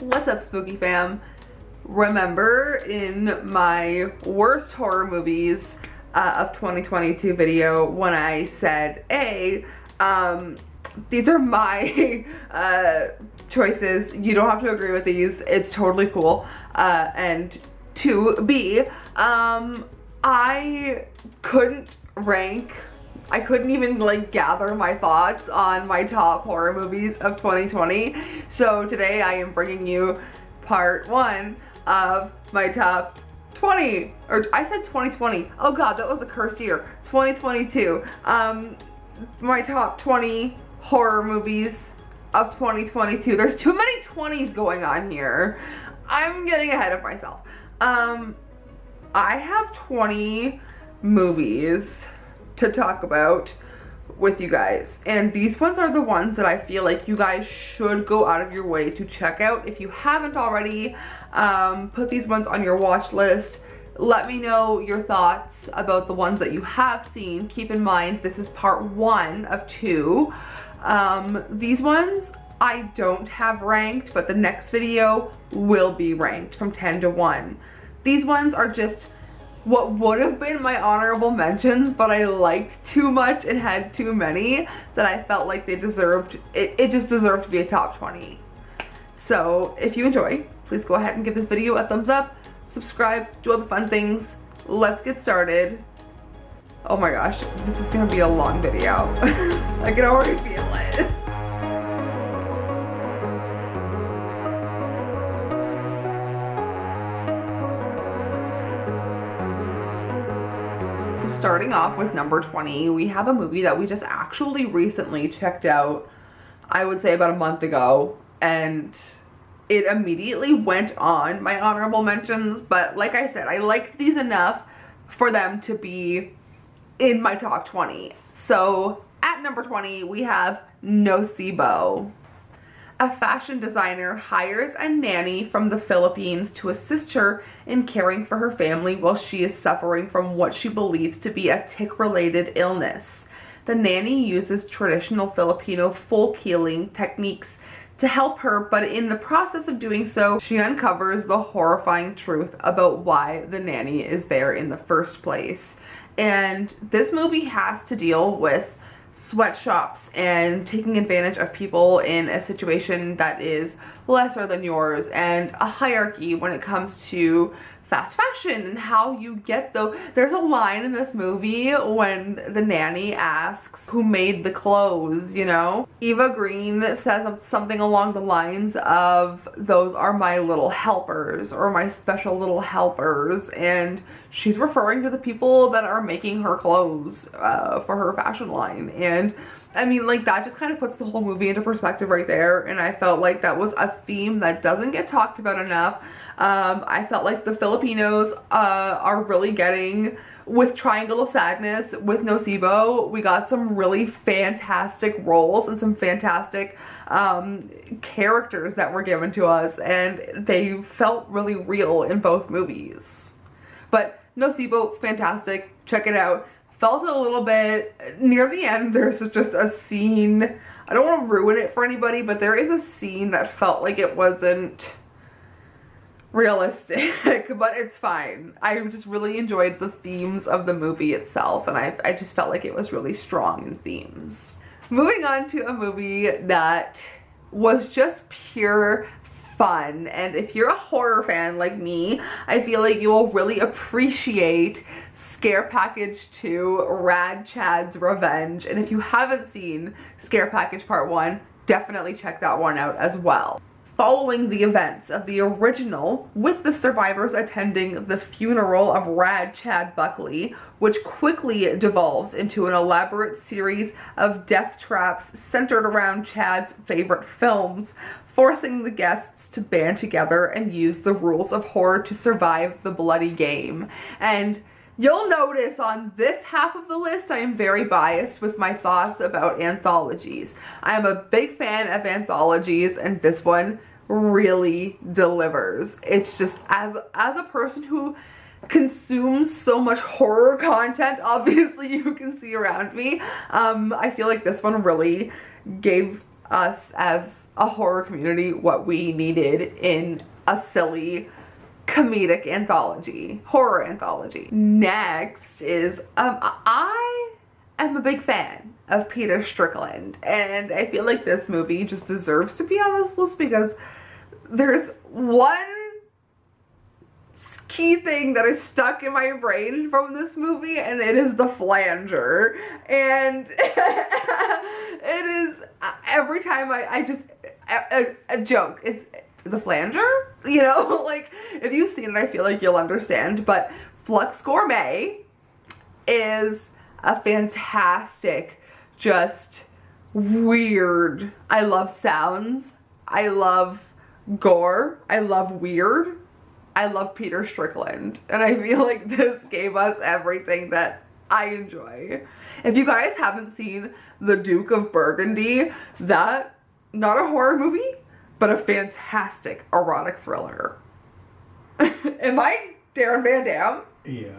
What's up, spooky fam? Remember in my worst horror movies of 2022 video when I said, these are my choices. You don't have to agree with these. It's totally cool. And 2B, I couldn't rank, I couldn't even like gather my thoughts on my top horror movies of 2020. So today I am bringing you part 1 of my top 20, or I said 2020. Oh god, that was a cursed year. 2022. My top 20 horror movies of 2022. There's too many 20s going on here. I'm getting ahead of myself. I have 20 movies to talk about with you guys, and these ones are the ones that I feel like you guys should go out of your way to check out. If you haven't already, put these ones on your watch list. Let me know your thoughts about the ones that you have seen. Keep in mind this is part 1 of 2. These ones I don't have ranked, but the next video will be ranked from 10 to 1. These ones are just what would have been my honorable mentions, but I liked too much and had too many that I felt like they deserved, it just deserved to be a top 20. So if you enjoy, please go ahead and give this video a thumbs up, subscribe, do all the fun things. Let's get started. Oh my gosh, this is gonna be a long video. I can already feel it. Starting off with number 20, we have a movie that we just actually recently checked out, I would say about a month ago, and it immediately went on my honorable mentions, but like I said, I liked these enough for them to be in my top 20. So at number 20, we have Nocebo. A fashion designer hires a nanny from the Philippines to assist her in caring for her family while she is suffering from what she believes to be a tick-related illness. The nanny uses traditional Filipino folk healing techniques to help her, but in the process of doing so, she uncovers the horrifying truth about why the nanny is there in the first place. And this movie has to deal with sweatshops and taking advantage of people in a situation that is lesser than yours, and a hierarchy when it comes to fast fashion and how you get there's a line in this movie when the nanny asks who made the clothes, you know? Eva Green says something along the lines of, those are my little helpers, or my special little helpers, and she's referring to the people that are making her clothes for her fashion line. And I mean, like, that just kind of puts the whole movie into perspective right there, and I felt like that was a theme that doesn't get talked about enough. I felt like the Filipinos are really getting, with Triangle of Sadness, with Nocebo, we got some really fantastic roles and some fantastic characters that were given to us, and they felt really real in both movies. But Nocebo, fantastic, check it out. Felt a little bit, near the end, there's just a scene, I don't want to ruin it for anybody, but there is a scene that felt like it wasn't realistic, but it's fine. I just really enjoyed the themes of the movie itself, and I just felt like it was really strong in themes. Moving on to a movie that was just pure fun, and if you're a horror fan like me, I feel like you will really appreciate Scare Package 2, Rad Chad's Revenge, and if you haven't seen Scare Package Part 1, definitely check that one out as well. Following the events of the original, with the survivors attending the funeral of Rad Chad Buckley, which quickly devolves into an elaborate series of death traps centered around Chad's favorite films, forcing the guests to band together and use the rules of horror to survive the bloody game. And you'll notice on this half of the list, I am very biased with my thoughts about anthologies. I am a big fan of anthologies, and this one really delivers. It's just, as a person who consumes so much horror content, obviously you can see around me, I feel like this one really gave us as a horror community what we needed in a silly comedic anthology, horror anthology. Next is, I am a big fan of Peter Strickland, and I feel like this movie just deserves to be on this list because there's one key thing that is stuck in my brain from this movie, and it is the flanger. And it is, every time I just, a joke, it's the flanger, you know, like if you've seen it I feel like you'll understand. But Flux Gourmet is a fantastic, just weird, I love sounds, I love gore, I love weird, I love Peter Strickland, and I feel like this gave us everything that I enjoy. If you guys haven't seen The Duke of Burgundy, that, not a horror movie, but a fantastic erotic thriller. Am I Darren Van Dam? Yeah.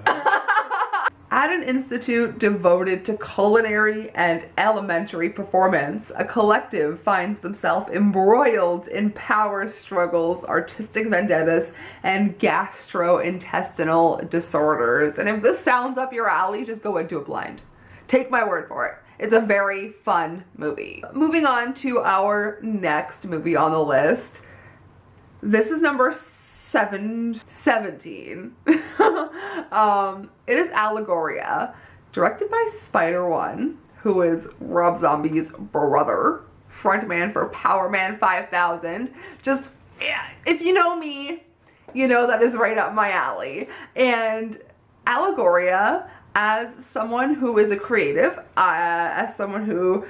At an institute devoted to culinary and elementary performance, a collective finds themselves embroiled in power struggles, artistic vendettas, and gastrointestinal disorders. And if this sounds up your alley, just go into it blind. Take my word for it. It's a very fun movie. Moving on to our next movie on the list. This is number 17. It is Allegoria, directed by Spider-One, who is Rob Zombie's brother, frontman for Power Man 5000. Just, if you know me, you know that is right up my alley. And Allegoria, as someone who is a creative, as someone who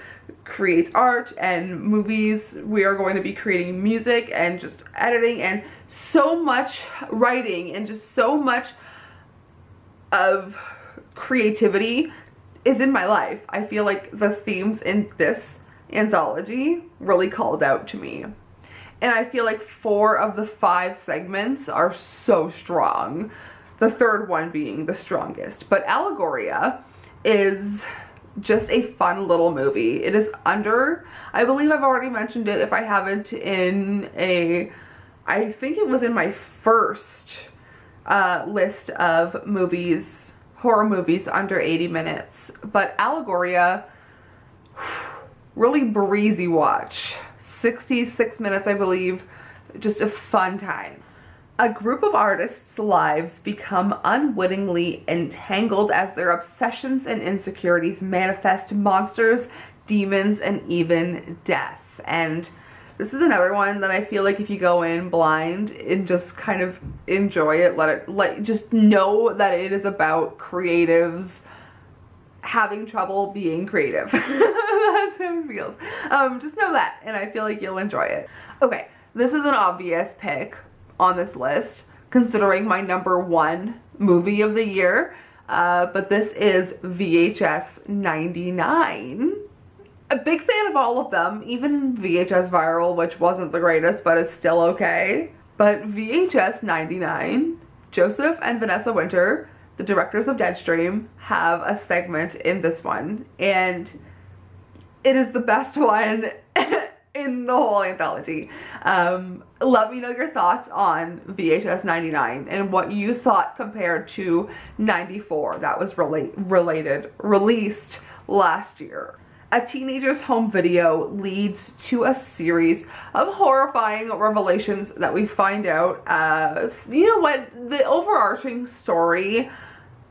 creates art and movies, we are going to be creating music and just editing and so much writing, and just so much of creativity is in my life. I feel like the themes in this anthology really called out to me. And I feel like 4 of the 5 segments are so strong. The third one being the strongest. But Allegoria is just a fun little movie. It is under, I believe I've already mentioned it, if I haven't, in a, I think it was in my first list of movies, horror movies under 80 minutes. But Allegoria, really breezy watch. 66 minutes, I believe. Just a fun time. A group of artists' lives become unwittingly entangled as their obsessions and insecurities manifest monsters, demons, and even death. And this is another one that I feel like if you go in blind and just kind of enjoy it, just know that it is about creatives having trouble being creative. That's how it feels. Just know that, and I feel like you'll enjoy it. Okay, this is an obvious pick on this list, considering my number 1 movie of the year, but this is VHS 99. A big fan of all of them, even VHS Viral, which wasn't the greatest, but is still okay. But VHS 99, Joseph and Vanessa Winter, the directors of Deadgrl, have a segment in this one, and it is the best one in the whole anthology. Let me know your thoughts on VHS 99 and what you thought compared to 94 that was released last year. A teenager's home video leads to a series of horrifying revelations that we find out, you know what, the overarching story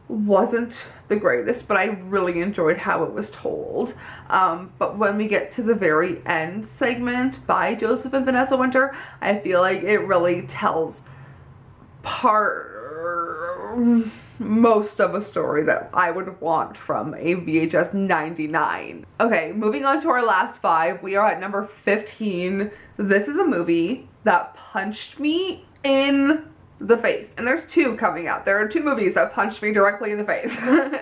wasn't the greatest, but I really enjoyed how it was told. But when we get to the very end segment by Joseph and Vanessa Winter, I feel like it really tells most of a story that I would want from a VHS 99. Okay, moving on to our last 5, we are at number 15. This is a movie that punched me in the face, and there's 2 coming out. There are 2 movies that punched me directly in the face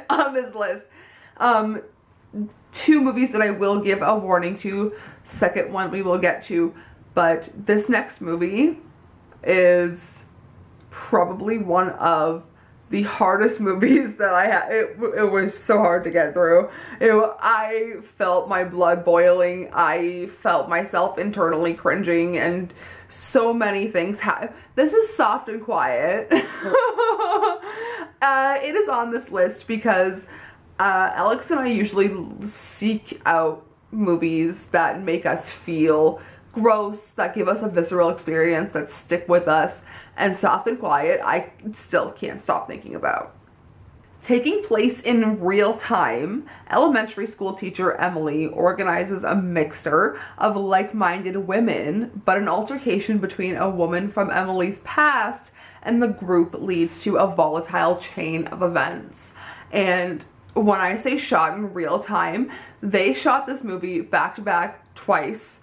on this list. 2 movies that I will give a warning to. Second one we will get to, but this next movie is probably one of the hardest movies that I had. It was so hard to get through. I felt my blood boiling. I felt myself internally cringing, and so many things. This is Soft and Quiet. It is on this list because Alex and I usually seek out movies that make us feel gross, that give us a visceral experience, that stick with us, and Soft and Quiet I still can't stop thinking about. Taking place in real time, elementary school teacher Emily organizes a mixture of like-minded women, but an altercation between a woman from Emily's past and the group leads to a volatile chain of events. And when I say shot in real time, they shot this movie back to back twice,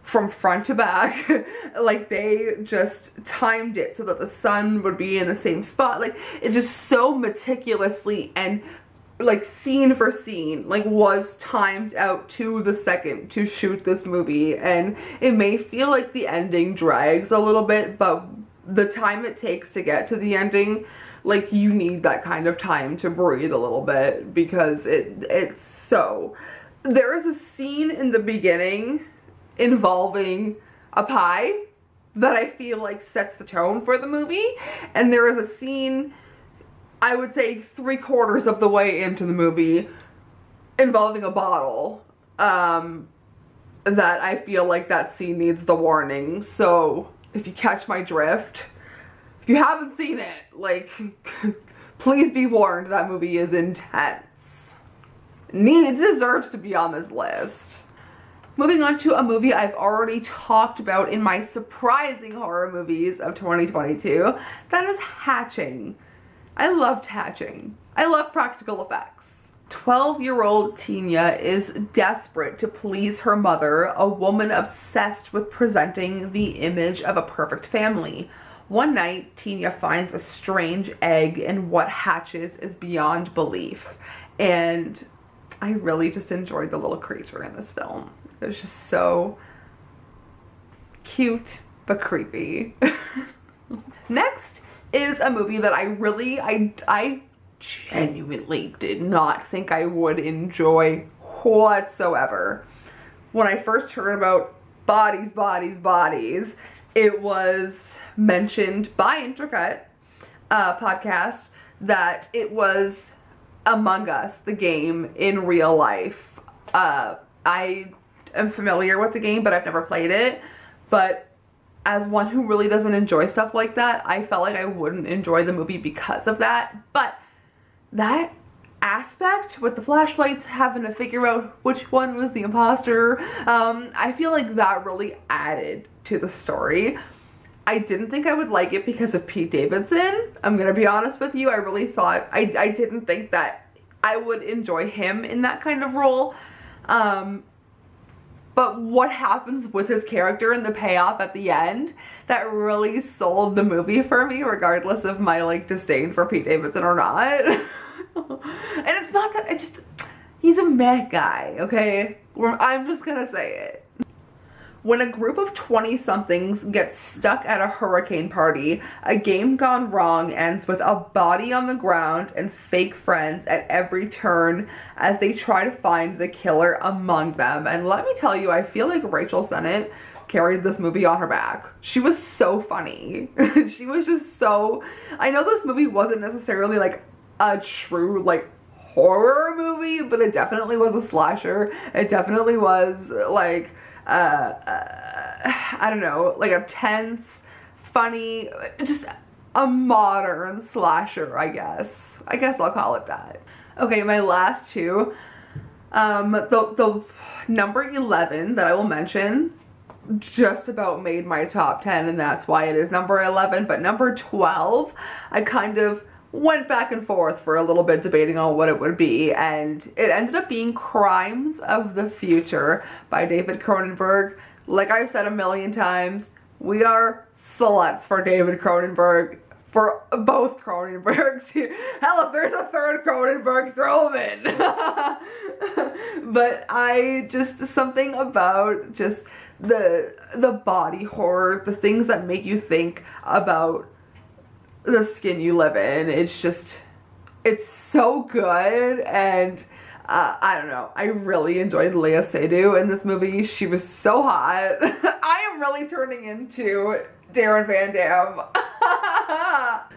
from front to back. Like, they just timed it so that the sun would be in the same spot. Like, it just so meticulously and like scene for scene, like, was timed out to the second to shoot this movie. And it may feel like the ending drags a little bit, but the time it takes to get to the ending, like, you need that kind of time to breathe a little bit, because it's so... There is a scene in the beginning involving a pie that I feel like sets the tone for the movie, and there is a scene, I would say 3/4 of the way into the movie, involving a bottle, that I feel like that scene needs the warning. So if you catch my drift, if you haven't seen it, like, please be warned, that movie is intense. Deserves to be on this list. Moving on to a movie I've already talked about in my surprising horror movies of 2022, that is Hatching. I loved Hatching. I love practical effects. 12-year-old Tina is desperate to please her mother, a woman obsessed with presenting the image of a perfect family. One night, Tina finds a strange egg, and what hatches is beyond belief. And I really just enjoyed the little creature in this film. It was just so cute, but creepy. Next is a movie that I genuinely did not think I would enjoy whatsoever. When I first heard about Bodies, Bodies, Bodies, it was mentioned by Intricate podcast that it was Among Us, the game, in real life. I am familiar with the game, but I've never played it. But as one who really doesn't enjoy stuff like that, I felt like I wouldn't enjoy the movie because of that. But that aspect with the flashlights, having to figure out which one was the imposter, I feel like that really added to the story. I didn't think I would like it because of Pete Davidson. I'm gonna be honest with you. I really thought, I didn't think that I would enjoy him in that kind of role. But what happens with his character and the payoff at the end, that really sold the movie for me, regardless of my, like, disdain for Pete Davidson or not. And it's not that, he's a meh guy, okay? I'm just gonna say it. When a group of 20-somethings gets stuck at a hurricane party, a game gone wrong ends with a body on the ground and fake friends at every turn as they try to find the killer among them. And let me tell you, I feel like Rachel Sennett carried this movie on her back. She was so funny. She was just so... I know this movie wasn't necessarily like a true, like, horror movie, but it definitely was a slasher. It definitely was like... I don't know, like a tense, funny, just a modern slasher, I guess. I guess I'll call it that. Okay, my last two. The number 11 that I will mention just about made my top 10, and that's why it is number 11. But number 12, I kind of went back and forth for a little bit debating on what it would be, and it ended up being Crimes of the Future by David Cronenberg. Like I've said a million times, we are sluts for David Cronenberg, for both Cronenbergs here. Hell, if there's a third Cronenberg, throw him in. But something about just the body horror, the things that make you think about the skin you live in. It's just, it's so good. And I don't know, I really enjoyed Lea Seydoux in this movie. She was so hot. I am really turning into Darren Van Dam.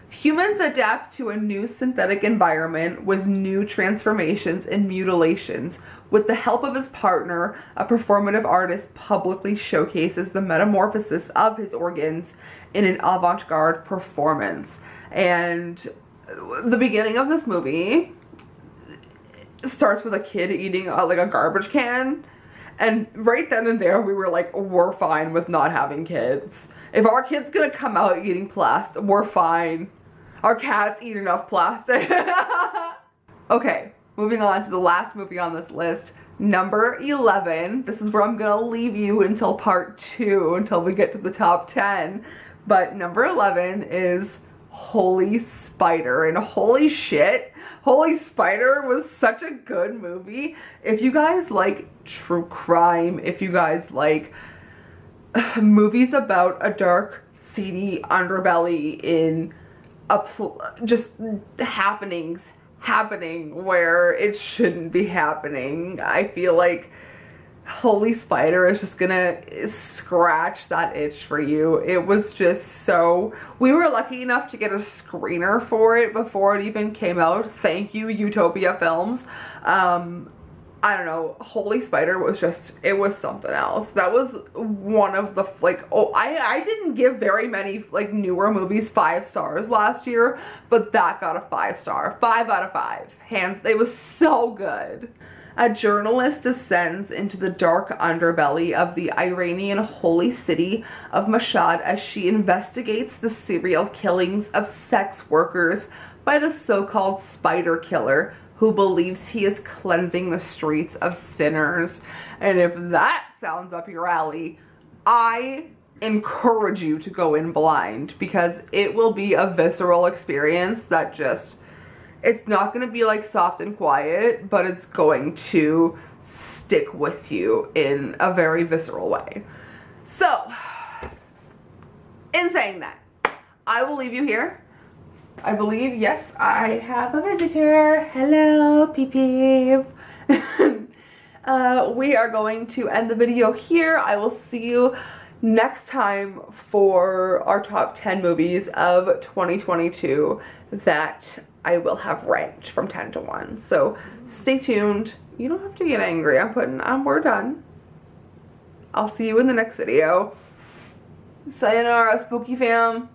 Humans adapt to a new synthetic environment with new transformations and mutilations. With the help of his partner, a performative artist publicly showcases the metamorphosis of his organs in an avant-garde performance. And the beginning of this movie starts with a kid eating like a garbage can. And right then and there, we were like, we're fine with not having kids. If our kid's gonna come out eating plastic, we're fine. Our cats eat enough plastic. Okay, moving on to the last movie on this list, number 11. This is where I'm gonna leave you until part 2, until we get to the top 10. But number 11 is Holy Spider. And holy shit, Holy Spider was such a good movie. If you guys like true crime, if you guys like movies about a dark, seedy underbelly in just happening where it shouldn't be happening, I feel like Holy Spider is just gonna scratch that itch for you. It was just so, we were lucky enough to get a screener for it before it even came out. Thank you, Utopia Films. I don't know, Holy Spider was just, it was something else. That was one of the, like, oh, I didn't give very many, like, newer movies 5 stars last year, but that got a 5 star. 5 out of 5. Hands, it was so good. A journalist descends into the dark underbelly of the Iranian holy city of Mashhad as she investigates the serial killings of sex workers by the so-called Spider Killer, who believes he is cleansing the streets of sinners. And if that sounds up your alley, I encourage you to go in blind, because it will be a visceral experience that just, it's not going to be like soft and quiet, but it's going to stick with you in a very visceral way. So, in saying that, I will leave you here. I believe, yes, I have a visitor. Hello, Peep. We are going to end the video here. I will see you next time for our top 10 movies of 2022 that I will have ranked from 10 to 1. So stay tuned. You don't have to get angry. we're done. I'll see you in the next video. Sayonara, spooky fam.